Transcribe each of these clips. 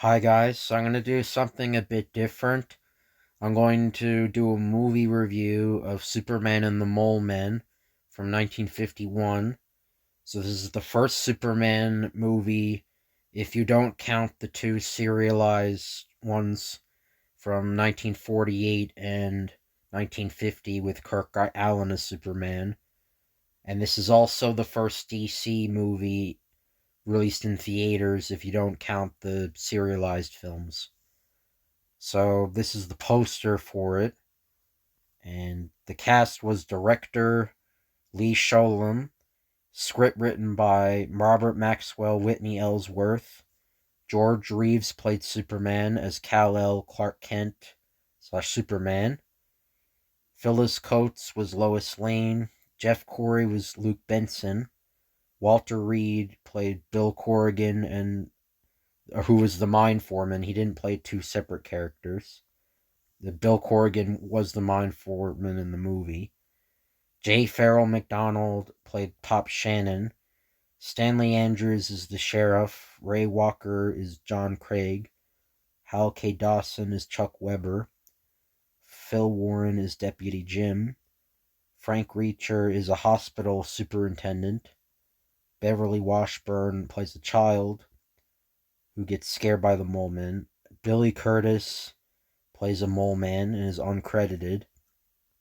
Hi guys, so I'm going to do something a bit different. I'm going to do a movie review of Superman and the Mole Men from 1951. So this is the first Superman movie if you don't count the two serialized ones from 1948 and 1950 with Kirk Allen as Superman. And this is also the first DC movie released in theaters if you don't count the serialized films. So this is the poster for it, and the cast was director Lee Sholem, script written by Robert Maxwell Whitney Ellsworth. George Reeves played Superman as Kal-El Clark Kent slash Superman. Phyllis Coates was Lois Lane. Jeff Corey was Luke Benson. Walter Reed played Bill Corrigan, and who was the mine foreman. He didn't play two separate characters. Bill Corrigan was the mine foreman in the movie. J. Farrell McDonald played Pop Shannon. Stanley Andrews is the sheriff. Ray Walker is John Craig. Hal K. Dawson is Chuck Weber. Phil Warren is Deputy Jim. Frank Reacher is a hospital superintendent. Beverly Washburn plays a child who gets scared by the mole men. Billy Curtis plays a mole man and is uncredited.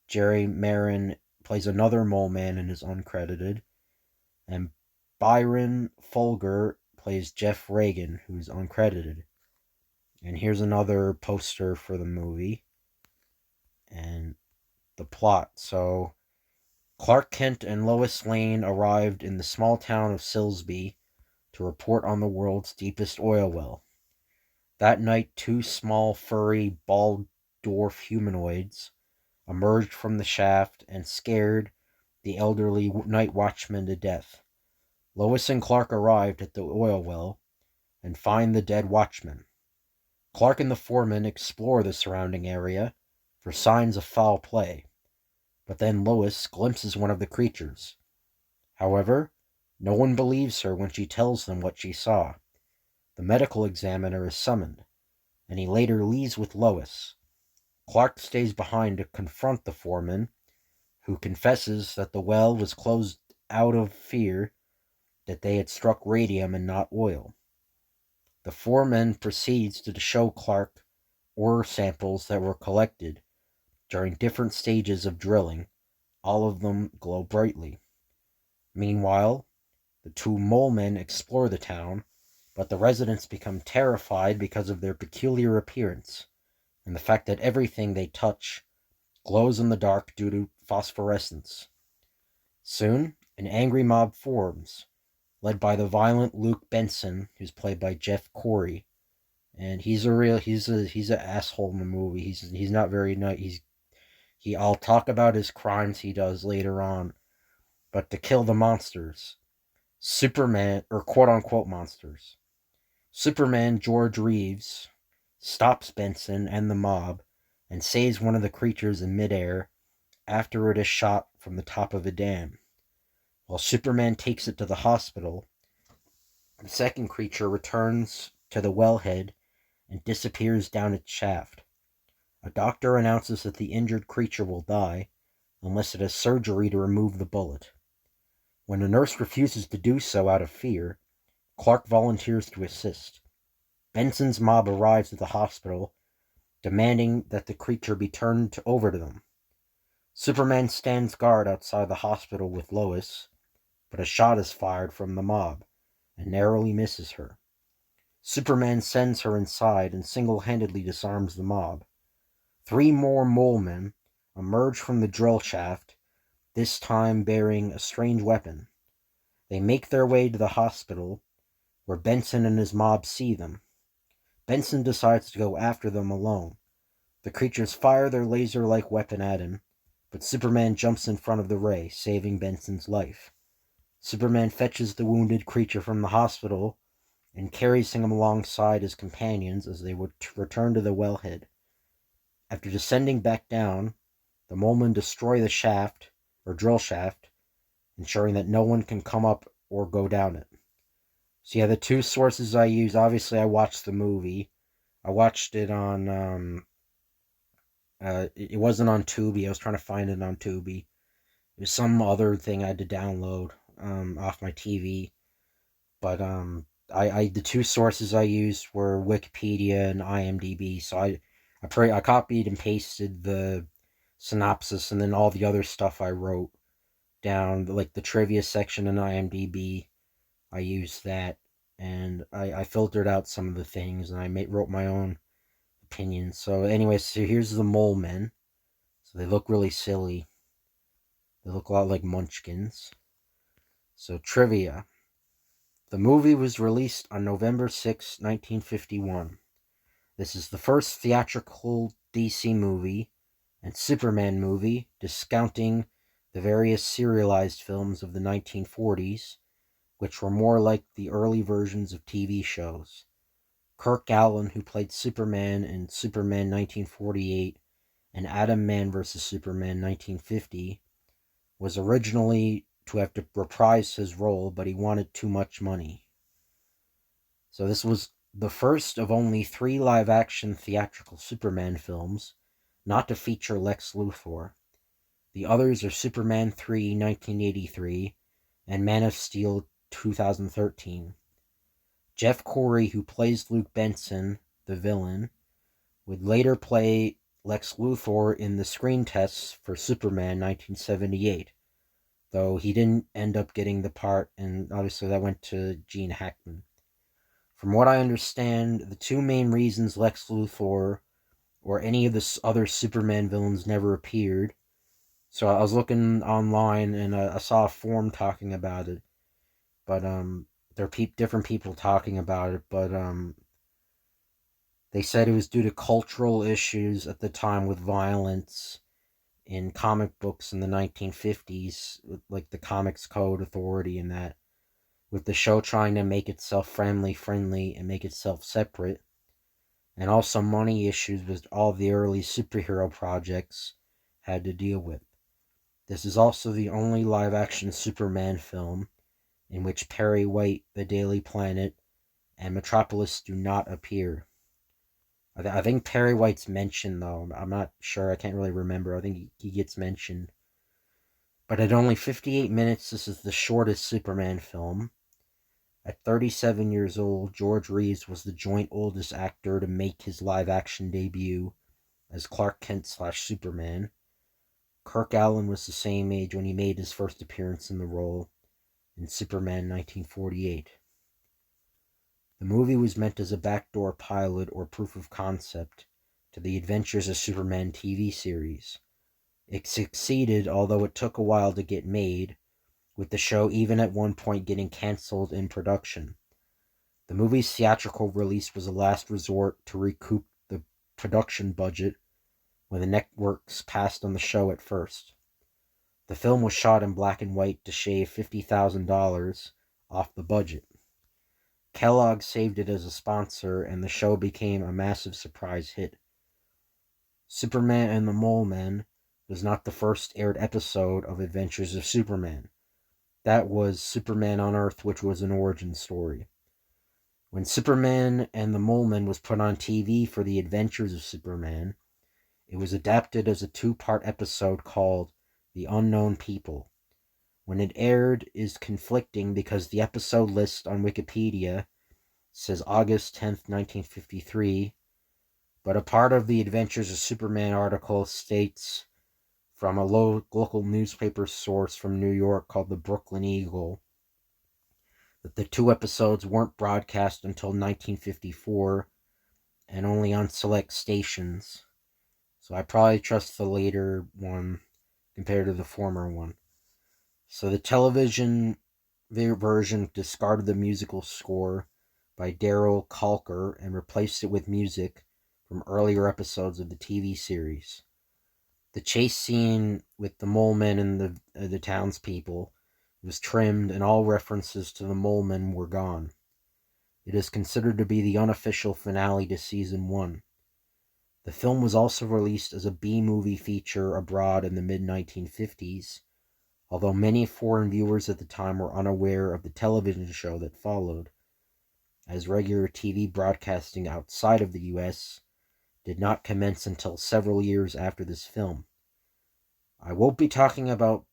Jerry Marin plays another mole man and is uncredited. And Byron Folger plays Jeff Reagan, who's uncredited. And here's another poster for the movie and the plot. So, Clark Kent and Lois Lane arrived in the small town of Silsby to report on the world's deepest oil well. That night, two small, furry, bald dwarf humanoids emerged from the shaft and scared the elderly night watchman to death. Lois and Clark arrived at the oil well and find the dead watchman. Clark and the foreman explore the surrounding area for signs of foul play, but then Lois glimpses one of the creatures. However, no one believes her when she tells them what she saw. The medical examiner is summoned, and he later leaves with Lois. Clark stays behind to confront the foreman, who confesses that the well was closed out of fear that they had struck radium and not oil. The foreman proceeds to show Clark ore samples that were collected during different stages of drilling. All of them glow brightly. Meanwhile, the two mole men explore the town, but the residents become terrified because of their peculiar appearance and the fact that everything they touch glows in the dark due to phosphorescence. Soon, an angry mob forms, led by the violent Luke Benson, who's played by Jeff Corey, and he's an asshole in the movie. He's not very nice. I'll talk about his crimes he does later on, but to kill the monsters, Superman, or quote unquote monsters, Superman George Reeves stops Benson and the mob and saves one of the creatures in midair after it is shot from the top of a dam. While Superman takes it to the hospital, the second creature returns to the wellhead and disappears down its shaft. A doctor announces that the injured creature will die unless it has surgery to remove the bullet. When a nurse refuses to do so out of fear, Clark volunteers to assist. Benson's mob arrives at the hospital, demanding that the creature be turned over to them. Superman stands guard outside the hospital with Lois, but a shot is fired from the mob and narrowly misses her. Superman sends her inside and single-handedly disarms the mob. Three more mole men emerge from the drill shaft, this time bearing a strange weapon. They make their way to the hospital, where Benson and his mob see them. Benson decides to go after them alone. The creatures fire their laser-like weapon at him, but Superman jumps in front of the ray, saving Benson's life. Superman fetches the wounded creature from the hospital and carries him alongside his companions as they would return to the wellhead. After descending back down, the molemen destroy the shaft, or drill shaft, ensuring that no one can come up or go down it. So yeah, the two sources I use, obviously I watched the movie. I watched it on it wasn't on Tubi. I was trying to find it on Tubi. It was some other thing I had to download off my TV. But I the two sources I used were Wikipedia and IMDb. So I copied and pasted the synopsis and then all the other stuff I wrote down, like the trivia section in IMDb. I used that, and I filtered out some of the things, and wrote my own opinions. So anyway, so here's the Mole Men. So they look really silly. They look a lot like Munchkins. So trivia. The movie was released on November 6, 1951. This is the first theatrical DC movie and Superman movie, discounting the various serialized films of the 1940s, which were more like the early versions of TV shows. Kirk Alyn, who played Superman in Superman 1948 and Atom Man vs. Superman 1950, was originally to have reprised his role, but he wanted too much money. So this was the first of only 3 live-action theatrical Superman films not to feature Lex Luthor. The others are Superman 3, 1983, and Man of Steel 2013. Jeff Corey, who plays Luke Benson, the villain, would later play Lex Luthor in the screen tests for Superman 1978, though he didn't end up getting the part, and obviously that went to Gene Hackman. From what I understand, the two main reasons Lex Luthor or any of the other Superman villains never appeared. So I was looking online and I saw a forum talking about it, but there are different people talking about it, but they said it was due to cultural issues at the time with violence in comic books in the 1950s, like the Comics Code Authority and that, with the show trying to make itself friendly and make itself separate, and also money issues with all the early superhero projects had to deal with. This is also the only live-action Superman film in which Perry White, the Daily Planet, and Metropolis do not appear. I think Perry White's mentioned, though. I'm not sure. I can't really remember. I think he gets mentioned. But at only 58 minutes, this is the shortest Superman film. At 37 years old, George Reeves was the joint oldest actor to make his live-action debut as Clark Kent/Superman. Kirk Alyn was the same age when he made his first appearance in the role in Superman 1948. The movie was meant as a backdoor pilot or proof of concept to the Adventures of Superman TV series. It succeeded, although it took a while to get made, with the show even at one point getting cancelled in production. The movie's theatrical release was a last resort to recoup the production budget when the networks passed on the show at first. The film was shot in black and white to shave $50,000 off the budget. Kellogg saved it as a sponsor, and the show became a massive surprise hit. Superman and the Mole Men was not the first aired episode of Adventures of Superman. That was Superman on Earth, which was an origin story. When Superman and the Mole Men was put on TV for the Adventures of Superman, it was adapted as a 2-part episode called The Unknown People. When it aired is conflicting because the episode list on Wikipedia says August 10th, 1953, but a part of the Adventures of Superman article states from a local newspaper source from New York called the Brooklyn Eagle that the 2 episodes weren't broadcast until 1954 and only on select stations. So I probably trust the later one compared to the former one. So the television version discarded the musical score by Daryl Kalker and replaced it with music from earlier episodes of the TV series. The chase scene with the Mole Men and the townspeople was trimmed, and all references to the Mole Men were gone. It is considered to be the unofficial finale to Season 1. The film was also released as a B-movie feature abroad in the mid-1950s, although many foreign viewers at the time were unaware of the television show that followed, as regular TV broadcasting outside of the US did not commence until several years after this film. I won't be talking about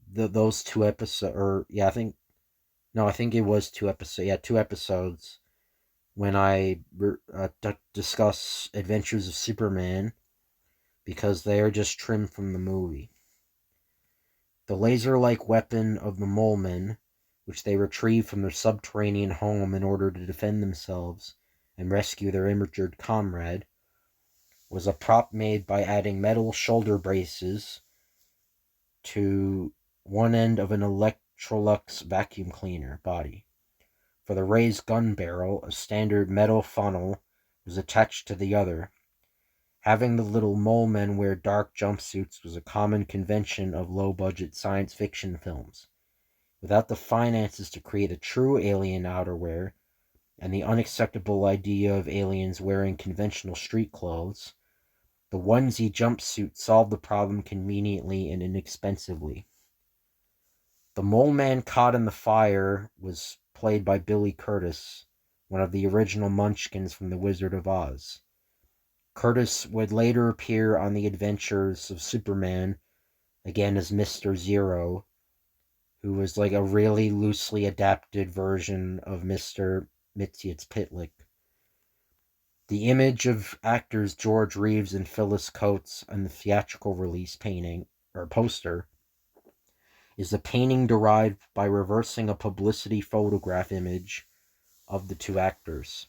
those 2 episodes, or yeah, I think it was 2 episodes. Yeah, 2 episodes when I discuss Adventures of Superman, because they are just trimmed from the movie. The laser-like weapon of the Mole Men, which they retrieved from their subterranean home in order to defend themselves and rescue their injured comrade, was a prop made by adding metal shoulder braces to one end of an Electrolux vacuum cleaner body. For the raised gun barrel, a standard metal funnel was attached to the other. Having the little mole men wear dark jumpsuits was a common convention of low-budget science fiction films. Without the finances to create a true alien outerwear, and the unacceptable idea of aliens wearing conventional street clothes, the onesie jumpsuit solved the problem conveniently and inexpensively. The mole man caught in the fire was played by Billy Curtis, one of the original Munchkins from The Wizard of Oz. Curtis would later appear on The Adventures of Superman, again as Mr. Zero, who was like a really loosely adapted version of Mr. Mxyzptlk. The image of actors George Reeves and Phyllis Coates on the theatrical release painting, or poster, is a painting derived by reversing a publicity photograph image of the two actors,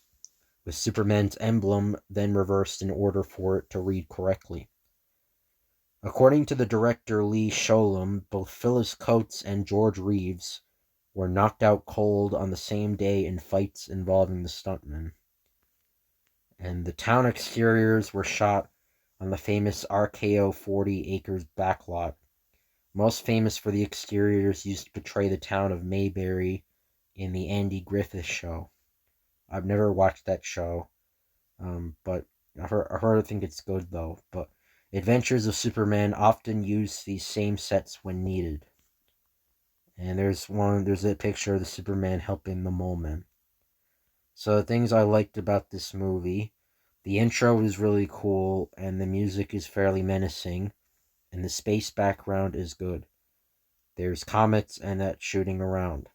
with Superman's emblem then reversed in order for it to read correctly. According to the director Lee Sholem, both Phyllis Coates and George Reeves were knocked out cold on the same day in fights involving the stuntmen. And the town exteriors were shot on the famous RKO 40 acres backlot, most famous for the exteriors used to portray the town of Mayberry in the Andy Griffith Show. I've never watched that show, but I think it's good though. But Adventures of Superman often use these same sets when needed. And there's a picture of the Superman helping the Mole Men. So the things I liked about this movie, the intro is really cool, and the music is fairly menacing, and the space background is good. There's comets and that shooting around.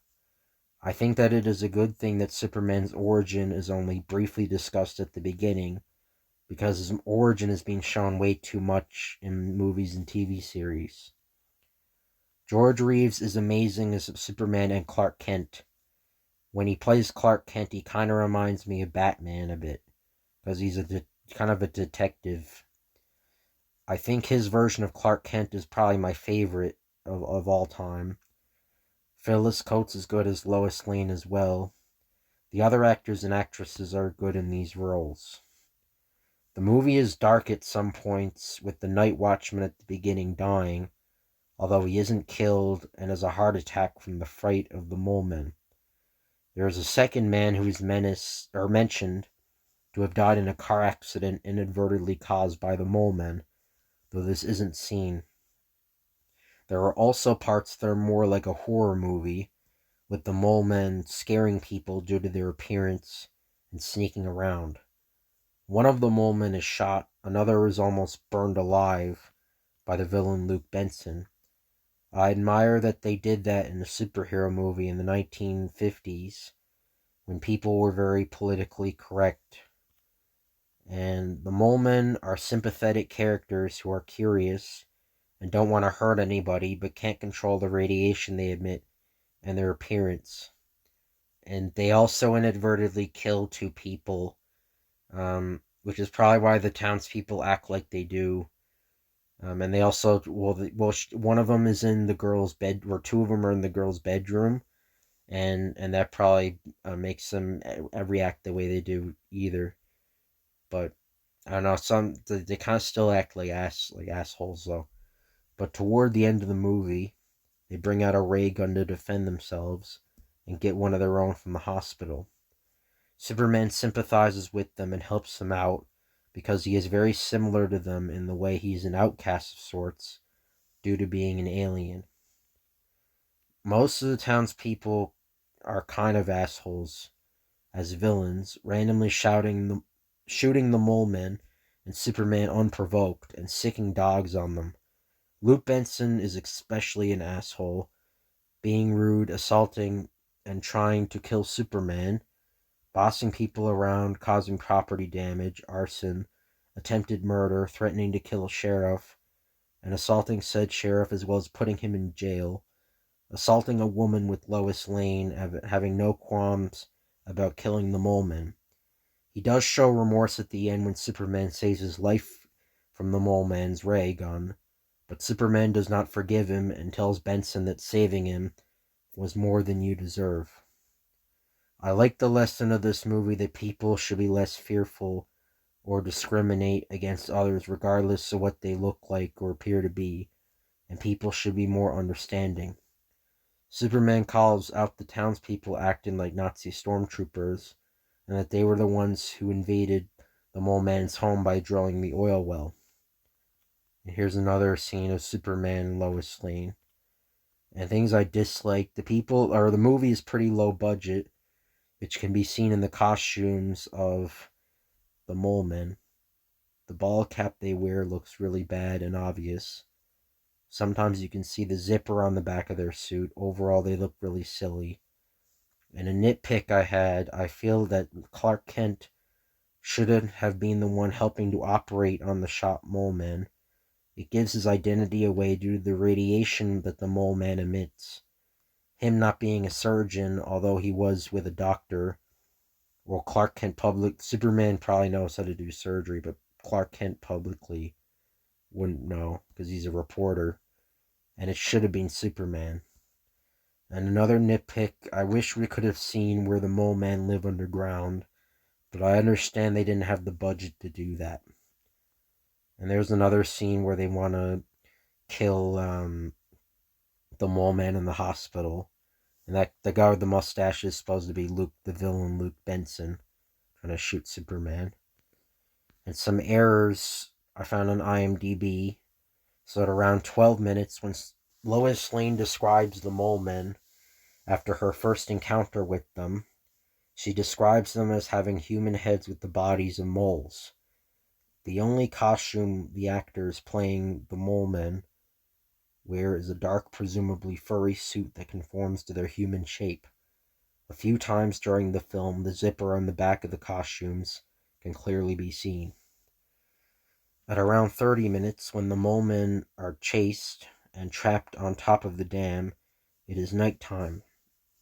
I think that it is a good thing that Superman's origin is only briefly discussed at the beginning, because his origin is being shown way too much in movies and TV series. George Reeves is amazing as Superman and Clark Kent. When he plays Clark Kent, he kind of reminds me of Batman a bit, because he's kind of a detective. I think his version of Clark Kent is probably my favorite of all time. Phyllis Coates is good as Lois Lane as well. The other actors and actresses are good in these roles. The movie is dark at some points, with the night watchman at the beginning dying, although he isn't killed and has a heart attack from the fright of the mole men. There is a second man who is mentioned to have died in a car accident inadvertently caused by the mole men, though this isn't seen. There are also parts that are more like a horror movie, with the mole men scaring people due to their appearance and sneaking around. One of the mole men is shot, another is almost burned alive by the villain Luke Benson. I admire that they did that in a superhero movie in the 1950s, when people were very politically correct. And the mole men are sympathetic characters who are curious and don't want to hurt anybody, but can't control the radiation they emit and their appearance. And they also inadvertently kill two people, which is probably why the townspeople act like they do. And they also, one of them is in the girl's bed, or two of them are in the girl's bedroom, and that probably makes them react the way they do either. But I don't know, they kind of still act like assholes though. But toward the end of the movie, they bring out a ray gun to defend themselves and get one of their own from the hospital. Superman sympathizes with them and helps them out because he is very similar to them in the way he's an outcast of sorts due to being an alien. Most of the townspeople are kind of assholes, as villains, randomly shooting the mole men and Superman unprovoked and sicking dogs on them. Luke Benson is especially an asshole, being rude, assaulting, and trying to kill Superman, bossing people around, causing property damage, arson, attempted murder, threatening to kill a sheriff, and assaulting said sheriff as well as putting him in jail, assaulting a woman with Lois Lane, having no qualms about killing the mole men. He does show remorse at the end when Superman saves his life from the mole man's ray gun, but Superman does not forgive him and tells Benson that saving him was more than you deserve. I like the lesson of this movie that people should be less fearful or discriminate against others regardless of what they look like or appear to be, and people should be more understanding. Superman calls out the townspeople acting like Nazi stormtroopers, and that they were the ones who invaded the mole man's home by drilling the oil well. And here's another scene of Superman and Lois Lane. And things I dislike, the movie is pretty low budget, which can be seen in the costumes of the mole men. The ball cap they wear looks really bad and obvious. Sometimes you can see the zipper on the back of their suit. Overall, they look really silly. And a nitpick I feel that Clark Kent shouldn't have been the one helping to operate on the shop mole man. It gives his identity away due to the radiation that the mole man emits. Him not being a surgeon, although he was with a doctor. Well, Superman probably knows how to do surgery, but Clark Kent publicly wouldn't know because he's a reporter. And it should have been Superman. And another nitpick, I wish we could have seen where the mole man lived underground, but I understand they didn't have the budget to do that. And there's another scene where they want to kill the mole man in the hospital. And that the guy with the mustache is supposed to be the villain Luke Benson, trying to shoot Superman. And some errors I found on IMDb. So at around 12 minutes, when Lois Lane describes the mole men after her first encounter with them, she describes them as having human heads with the bodies of moles. The only costume the actors playing the mole men wear is a dark, presumably furry suit that conforms to their human shape. A few times during the film, the zipper on the back of the costumes can clearly be seen. At around 30 minutes, when the mole men are chased and trapped on top of the dam, it is nighttime.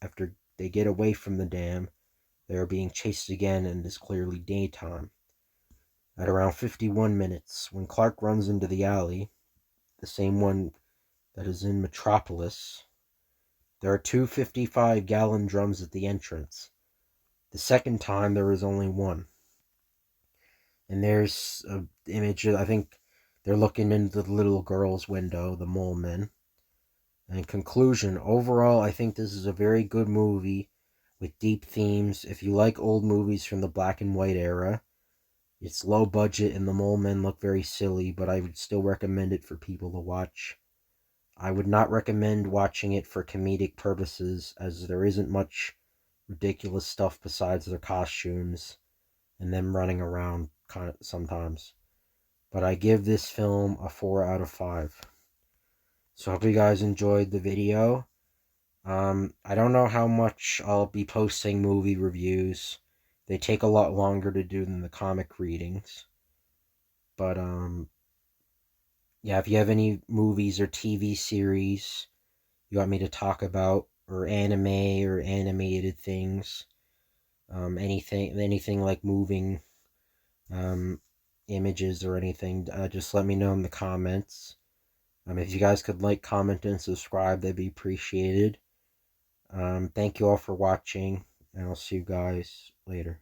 After they get away from the dam, they are being chased again and it is clearly daytime. At around 51 minutes, when Clark runs into the alley, the same one that is in Metropolis, there are two 55-gallon drums at the entrance. The second time, there is only one. And there's an image, I think they're looking into the little girl's window, the mole men. And in conclusion, overall, I think this is a very good movie with deep themes. If you like old movies from the black and white era, it's low budget and the mole men look very silly, but I would still recommend it for people to watch. I would not recommend watching it for comedic purposes, as there isn't much ridiculous stuff besides their costumes and them running around sometimes. But I give this film a 4 out of 5. So I hope you guys enjoyed the video. I don't know how much I'll be posting movie reviews. They take a lot longer to do than the comic readings. But, yeah, if you have any movies or TV series you want me to talk about, or anime or animated things, anything like moving, images or anything, just let me know in the comments. If you guys could like, comment, and subscribe, that'd be appreciated. Thank you all for watching, and I'll see you guys later.